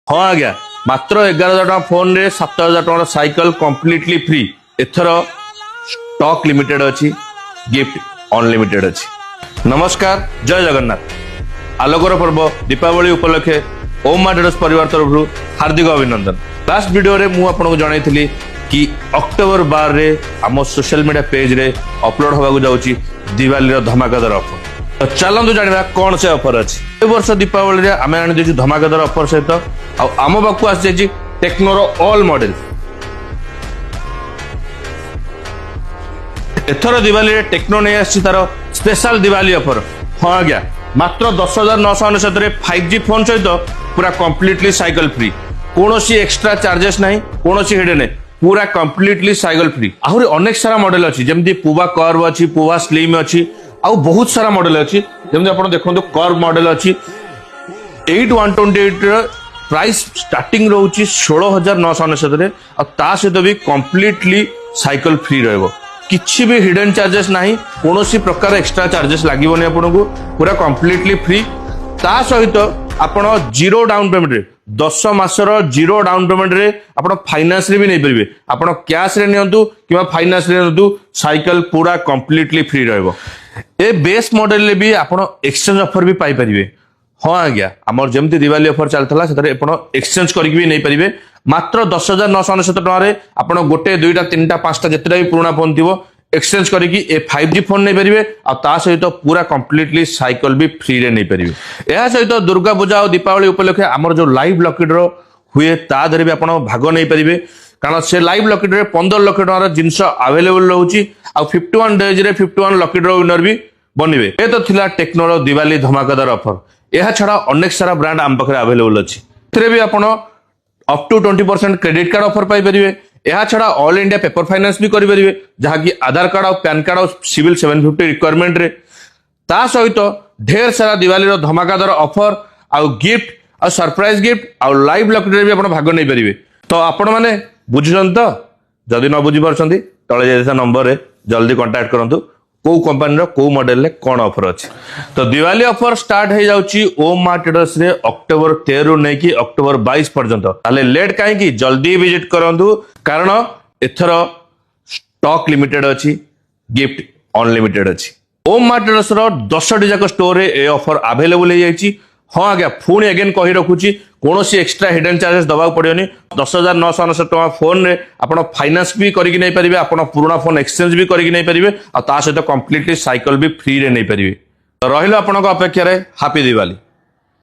हाँ आज्ञा मात्र 11,000 टका फोन रे 7,000 टका साइकिल कंप्लीटली फ्री एथर स्टॉक लिमिटेड अच्छी गिफ्ट अनलिमिटेड अच्छी। नमस्कार जय जगन्नाथ। आलोकर पर्व दीपावली उपलक्षे ओम मां ट्रेडर्स परिवार तरफ हार्दिक अभिनंदन। लास्ट वीडियो रे मु आपको जणाई कि अक्टोबर 12 रे आम सोशल मीडिया पेज रे अपलोड होगा जाऊँगी दिवाली धमाकादार ऑफर। तो चलतु जाना कौन से ऑफर अच्छी। ए वर्ष दीपावली रे आम आनी धमाकादार ऑफर सहित आम पाक आसी टेक्नोर ऑल मॉडल। एथर दिवाली रे टेक्नो नहीं आसी तार स्पेशल दिवाली ऑफर। हाँ आज्ञा मात्र 10,999 5G फोन सहित पूरा कंप्लीटली साइकिल फ्री, कौन सी एक्स्ट्रा चार्जेस नहीं, कौन सी हिडन नहीं, पूरा कंप्लीटली साइकिल फ्री। आहरी अनेक सारा मॉडल अच्छी जमती पुवा कर्व अच्छी, पुवा स्लिम अच्छी, आउ बहुत सारा मॉडल अच्छी जमती आप देखो कर्व मॉडल अच्छी। 8128 प्राइस स्टार्टिंग रोची 16,999 ता सहित भी कंप्लीटली साइकिल फ्री रहिबो। किछि भी हिडन चार्जेस नहीं, कौन सी प्रकार एक्स्ट्रा चार्जेस लागबोनी आपको, पूरा कंप्लीटली फ्री। ता सहित आपण जीरो डाउन पेमेंट रे 10 मासर जीरो डाउन पेमेंट रे आपण फाइनेंस रे भी नहीं परिबे। आपण कैश रे नियंतु किबा फाइनेंस रे नियंतु साइकिल पूरा कंप्लीटली फ्री रहबो। ए बेस मॉडल रे भी आपण एक्सचेंज ऑफर भी पाई परिबे। हाँ आज्ञा आमर जमती दिवाली ऑफर चलता से एक्सचेंज करके भी नहीं पारे। मात्र 10,999 टका आप गोटे दुईटा तीन टा पांचटा जितना भी पुराना फोन थी एक्सचेंज करके 5G फोन नहीं पारे। आ सहित पूरा कंप्लीटली साइकिल भी फ्री रे नहीं पारे। यह सहित दुर्गा पूजा और दीपावली उपलक्षे आमर जो लाइव लकी ड्रॉ हुए ता देहरे भी आप भाग नहीं पारे, कारण से लाइव लकी ड्रॉ 15 लाख टका जिनस अवेलेबल रोचे। आ 51 डेज रे 51 लकी ड्रॉ विनर भी बनवे। ये तो थिला टेक्नोर दिवाली धमाकादार ऑफर। यह छड़ा अनेक सारा ब्रांड आम पाखे अवेलेबल अच्छी। भी आप up to 20% credit card offer पाई परिवे। यह छड़ा ऑल इंडिया पेपर फाइनेंस भी करेंगे जहाँकि आधार कार्ड और पैन कार्ड और सिविल 750 रिक्वायरमेंट रे। ता सहित ढेर सारा दिवाली धमाकादार ऑफर आउ गिफ्ट और सरप्राइज गिफ्ट और लाइव लकी भी आप भाग नहीं पारे। तो आपण मैंने बुझुन तो जदि न बुझी पार्टी तले नंबर रे जल्दी कांटेक्ट करंतु को कंपनी को मॉडल ले कौन ऑफर अच्छी। तो दिवाली ऑफर स्टार्ट हो जाउची ओम मां ट्रेडर्स रे अक्टोबर 13 नहीं कि अक्टोबर 22 पर्यंत। ताले लेट कहीं जल्दी विजिट करंतु, कारण एथर स्टॉक लिमिटेड अच्छी गिफ्ट अनलिमिटेड अच्छी। ओम मां ट्रेडर्स रो 10टी जाक स्टोर रे ए ऑफर अवेलेबल हो जाइची। हाँ आज्ञा पुणी अगेन कही रखुची कौन सी एक्स्ट्रा हिडन चार्जेस दबाक पड़ोनी। 10,999 टका फोन रे आपण फाइनेंस भी करके नहीं पारे, आपण पुराना फोन एक्सचेंज भी करके नहीं पारे, आ ता सहित कंप्लीटली साइकिल भी फ्री रे नहीं पारे। तो रहिलो आपनक अपेक्षा रे हैप्पी दिवाली।